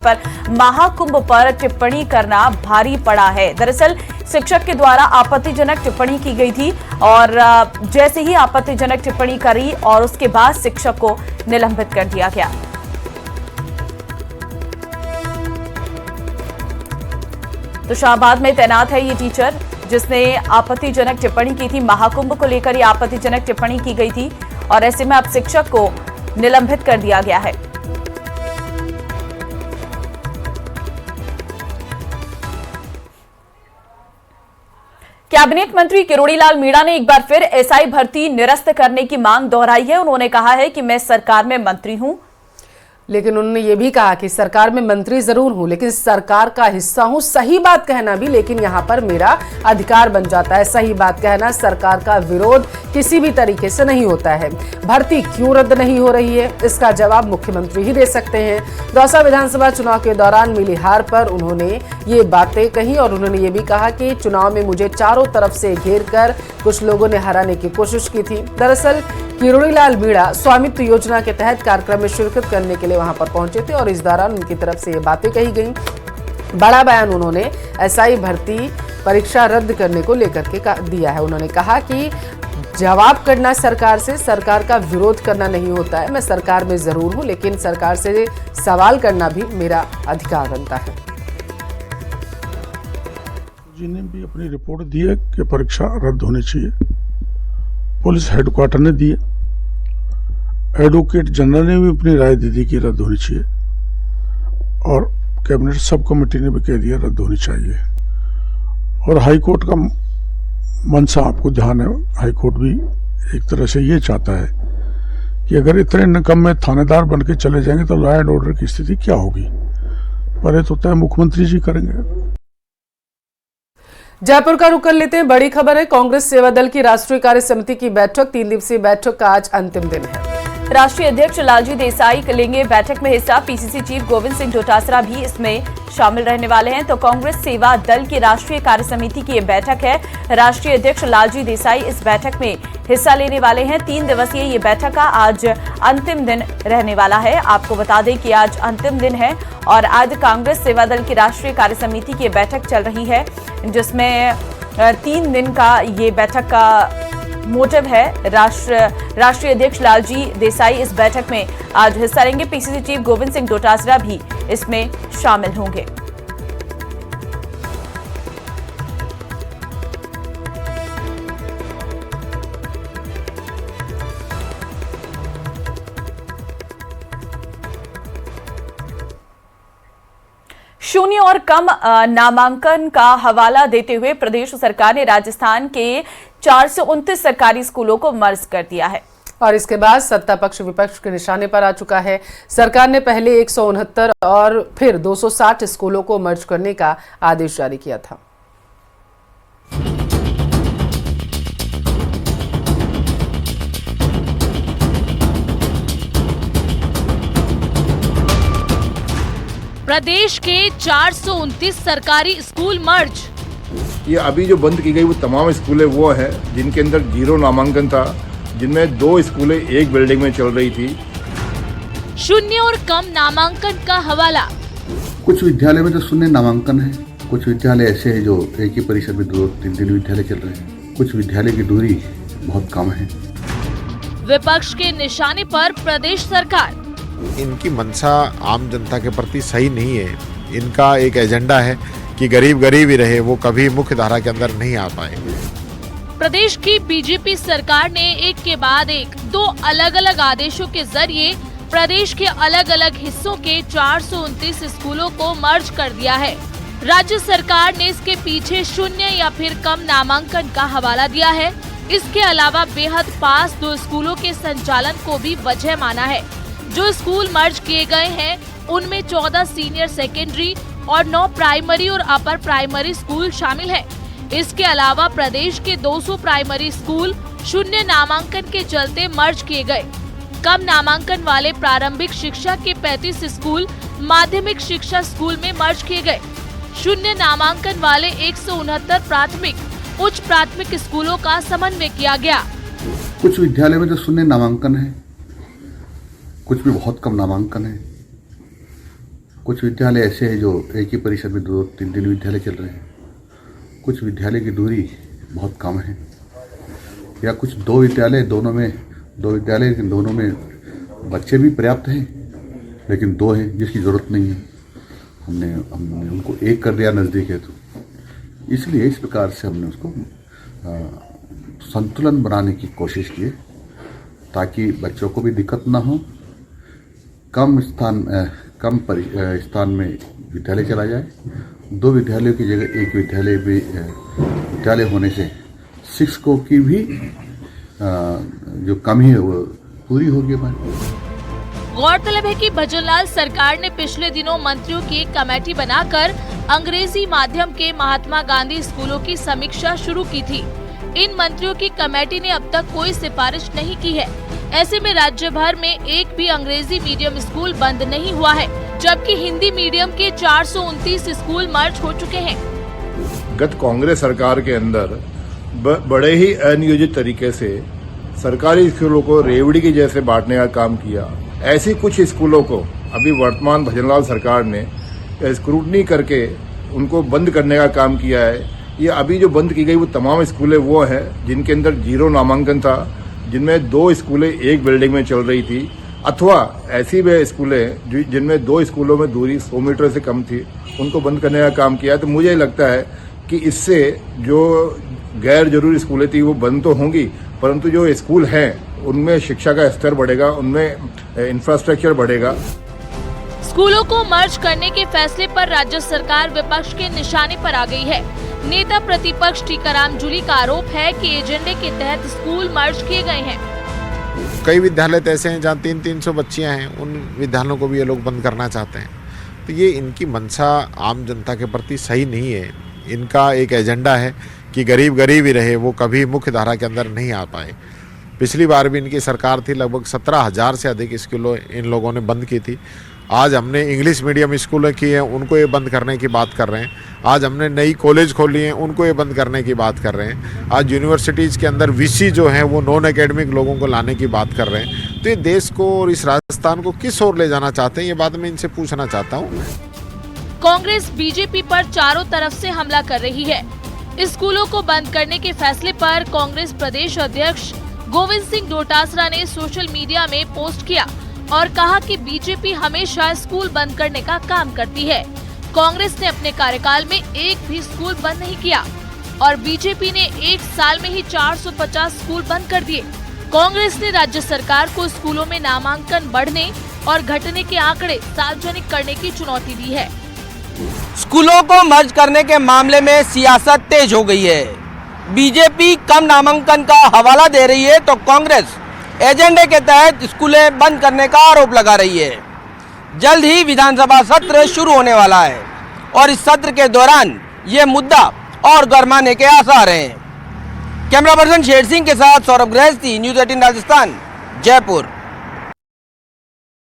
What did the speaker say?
पर महाकुंभ पर टिप्पणी करना भारी पड़ा है। दरअसल शिक्षक के द्वारा आपत्तिजनक टिप्पणी की गई थी और जैसे ही आपत्तिजनक टिप्पणी करी और उसके बाद शिक्षक को निलंबित कर दिया गया। तो शाहबाद में तैनात है ये टीचर जिसने आपत्तिजनक टिप्पणी की थी। महाकुंभ को लेकर ये आपत्तिजनक टिप्पणी की गई थी और ऐसे में अब शिक्षक को निलंबित कर दिया गया है। कैबिनेट मंत्री किरोड़ीलाल मीणा ने एक बार फिर एसआई भर्ती निरस्त करने की मांग दोहराई है। उन्होंने कहा है कि मैं सरकार में मंत्री हूं, लेकिन उन्होंने ये भी कहा कि सरकार में मंत्री जरूर हूं लेकिन सरकार का हिस्सा हूं। सही बात कहना भी लेकिन यहां पर मेरा अधिकार बन जाता है। सही बात कहना, सरकार का विरोध किसी भी तरीके से नहीं होता है। भर्ती क्यों रद्द नहीं हो रही है, इसका जवाब मुख्यमंत्री ही दे सकते हैं। दौसा विधानसभा चुनाव के दौरान मिली हार पर उन्होंने ये बातें कही और उन्होंने ये भी कहा कि चुनाव में मुझे चारों तरफ से घेर कर कुछ लोगों ने हराने की कोशिश की थी। दरअसल किरोड़ीलाल मीणा स्वामित्व योजना के तहत कार्यक्रम में शिरकत करने के लिए वहां पर पहुंचे थे और इस दौरान उनकी तरफ से ये बातें कही गई। बड़ा बयान उन्होंने एसआई भर्ती परीक्षा रद्द करने को लेकर के दिया है। उन्होंने कहा कि जवाब करना सरकार से, सरकार का विरोध करना नहीं होता है। मैं सरकार में जरूर हूं लेकिन सरकार से सवाल करना भी मेरा अधिकार बनता है। जी ने भी अपनी रिपोर्ट दी है कि परीक्षा रद्द होनी चाहिए। पुलिस हेडक्वार्टर ने दी है। एडवोकेट जनरल ने भी अपनी राय दे दी कि रद्द होनी चाहिए और कैबिनेट सब कमेटी ने भी कह दिया रद्द होनी चाहिए। और हाईकोर्ट का मनसा आपको ध्यान है, हाईकोर्ट भी एक तरह से ये चाहता है कि अगर इतने निकम्मे थानेदार बन के चले जाएंगे तो लॉ एंड ऑर्डर की स्थिति क्या होगी। पर ये तो तय मुख्यमंत्री जी करेंगे। जयपुर का रुख कर लेते हैं। बड़ी खबर है, कांग्रेस सेवा दल की राष्ट्रीय कार्य समिति की बैठक, 3 दिवसीय बैठक का आज अंतिम दिन है। राष्ट्रीय अध्यक्ष लालजी देसाई लेंगे बैठक में हिस्सा। पीसीसी चीफ गोविंद सिंह डोटासरा भी इसमें शामिल रहने वाले हैं। तो कांग्रेस सेवा दल की राष्ट्रीय कार्य समिति की ये बैठक है। राष्ट्रीय अध्यक्ष लालजी देसाई इस बैठक में हिस्सा लेने वाले हैं। 3 दिवसीय ये बैठक का आज अंतिम दिन रहने वाला है। आपको बता दें कि आज अंतिम दिन है और आज कांग्रेस सेवा दल की राष्ट्रीय कार्य समिति की बैठक चल रही है जिसमें 3 दिन का ये बैठक का मोटिव है। राष्ट्रीय अध्यक्ष लालजी देसाई इस बैठक में आज हिस्सा लेंगे। पीसीसी चीफ गोविंद सिंह डोटासरा भी इसमें शामिल होंगे। शून्य और कम नामांकन का हवाला देते हुए प्रदेश सरकार ने राजस्थान के 429 सरकारी स्कूलों को मर्ज कर दिया है और इसके बाद सत्ता पक्ष विपक्ष के निशाने पर आ चुका है। सरकार ने पहले 169 और फिर 260 स्कूलों को मर्ज करने का आदेश जारी किया था। प्रदेश के 429 सरकारी स्कूल मर्ज। ये अभी जो बंद की गई वो तमाम स्कूलें वो है जिनके अंदर 0 नामांकन था, जिनमें 2 स्कूलें एक बिल्डिंग में चल रही थी। शून्य और कम नामांकन का हवाला। कुछ विद्यालय में तो शून्य नामांकन है, कुछ विद्यालय ऐसे हैं जो एक ही परिसर में 2-3 दिन विद्यालय चल रहे हैं। कुछ विद्यालय की दूरी बहुत कम है। विपक्ष के निशाने पर प्रदेश सरकार। इनकी मंशा आम जनता के प्रति सही नहीं है। इनका एक एजेंडा है कि गरीब गरीब ही रहे, वो कभी मुख्य धारा के अंदर नहीं आ पाए। प्रदेश की बीजेपी सरकार ने एक के बाद एक 2 अलग अलग आदेशों के जरिए प्रदेश के अलग अलग हिस्सों के 429 स्कूलों को मर्ज कर दिया है। राज्य सरकार ने इसके पीछे शून्य या फिर कम नामांकन का हवाला दिया है। इसके अलावा बेहद पास 2 स्कूलों के संचालन को भी वजह माना है। जो स्कूल मर्ज किए गए हैं उनमें 14 सीनियर सेकेंडरी और 9 प्राइमरी और अपर प्राइमरी स्कूल शामिल है। इसके अलावा प्रदेश के 200 प्राइमरी स्कूल शून्य नामांकन के चलते मर्ज किए गए। कम नामांकन वाले प्रारंभिक शिक्षा के 35 स्कूल माध्यमिक शिक्षा स्कूल में मर्ज किए गए। शून्य नामांकन वाले 169 प्राथमिक उच्च प्राथमिक स्कूलों का समन्वय किया गया। कुछ विद्यालय में तो शून्य नामांकन है, कुछ भी बहुत कम नामांकन है, कुछ विद्यालय ऐसे हैं जो एक ही परिसर में 2-3 विद्यालय चल रहे हैं। कुछ विद्यालय की दूरी बहुत कम है, या कुछ दो विद्यालय दोनों में बच्चे भी पर्याप्त हैं, लेकिन 2 हैं जिसकी ज़रूरत नहीं है। हमने उनको एक कर दिया नज़दीक है, तो इसलिए इस प्रकार से हमने उसको संतुलन बनाने की कोशिश की, ताकि बच्चों को भी दिक्कत ना हो। कम स्थान में विद्यालय चला जाए। 2 विद्यालयों की जगह एक विद्यालय होने से शिक्षकों की भी जो कमी है वो पूरी होगी हमारी। गौरतलब है कि भजनलाल सरकार ने पिछले दिनों मंत्रियों की एक कमेटी बनाकर अंग्रेजी माध्यम के महात्मा गांधी स्कूलों की समीक्षा शुरू की थी। इन मंत्रियों की कमेटी ने अब तक कोई सिफारिश नहीं की है। ऐसे में राज्य भर में एक भी अंग्रेजी मीडियम स्कूल बंद नहीं हुआ है, जबकि हिंदी मीडियम के 429 स्कूल मर्ज हो चुके हैं। गत कांग्रेस सरकार के अंदर बड़े ही अनियोजित तरीके से सरकारी स्कूलों को रेवड़ी के जैसे बांटने का काम किया। ऐसी कुछ स्कूलों को अभी वर्तमान भजनलाल सरकार ने स्क्रूटनी करके उनको बंद करने का काम किया है। ये अभी जो बंद की गई वो तमाम स्कूलें वो हैं जिनके अंदर 0 नामांकन था, जिनमें 2 स्कूलें एक बिल्डिंग में चल रही थी, अथवा ऐसी भी स्कूलें जिनमें 2 स्कूलों में दूरी 100 मीटर से कम थी, उनको बंद करने का काम किया। तो मुझे लगता है कि इससे जो गैर जरूरी स्कूलें थी वो बंद तो होंगी, परंतु जो स्कूल हैं उनमें शिक्षा का स्तर बढ़ेगा, उनमें इंफ्रास्ट्रक्चर बढ़ेगा। स्कूलों को मर्ज करने के फैसले पर राज्य सरकार विपक्ष के निशाने पर आ गई है। नेता प्रतिपक्ष टीकाराम जूली का आरोप है कि एजेंडे के तहत स्कूल मर्ज किए गए हैं। कई विद्यालय ऐसे हैं जहाँ 300-300 बच्चियाँ हैं, उन विद्यालयों को भी ये लोग बंद करना चाहते हैं। तो ये इनकी मंशा आम जनता के प्रति सही नहीं है। इनका एक एजेंडा है कि गरीब गरीब ही रहे, वो कभी मुख्य धारा के अंदर नहीं आ पाए। पिछली बार भी इनकी सरकार थी, लगभग 17,000 से अधिक स्कूलों इन लोगों ने बंद की थी। आज हमने इंग्लिश मीडियम स्कूलें की हैं, उनको ये बंद करने की बात कर रहे हैं। आज हमने नई कॉलेज खोली हैं, उनको ये बंद करने की बात कर रहे हैं। आज यूनिवर्सिटीज़ के अंदर वीसी जो हैं वो नॉन एकेडमिक लोगों को लाने की बात कर रहे हैं। तो ये देश को और इस राजस्थान को किस ओर ले जाना चाहते हैं, ये बात मैं इनसे पूछना चाहता हूँ। कांग्रेस बीजेपी पर चारों तरफ से हमला कर रही है। स्कूलों को बंद करने के फैसले पर कांग्रेस प्रदेश अध्यक्ष गोविंद सिंह डोटासरा ने सोशल मीडिया में पोस्ट किया और कहा कि बीजेपी हमेशा स्कूल बंद करने का काम करती है। कांग्रेस ने अपने कार्यकाल में एक भी स्कूल बंद नहीं किया और बीजेपी ने 1 साल में ही 450 स्कूल बंद कर दिए। कांग्रेस ने राज्य सरकार को स्कूलों में नामांकन बढ़ने और घटने के आंकड़े सार्वजनिक करने की चुनौती दी है। स्कूलों को मर्ज करने के मामले में सियासत तेज हो गई है। बीजेपी कम नामांकन का हवाला दे रही है तो कांग्रेस एजेंडे के तहत स्कूलें बंद करने का आरोप लगा रही है। जल्द ही विधानसभा सत्र शुरू होने वाला है और इस सत्र के दौरान ये मुद्दा और गरमाने के आसार हैं। कैमरा पर्सन शेर सिंह के साथ सौरभ गृहस्थी, न्यूज़ 18 राजस्थान, जयपुर।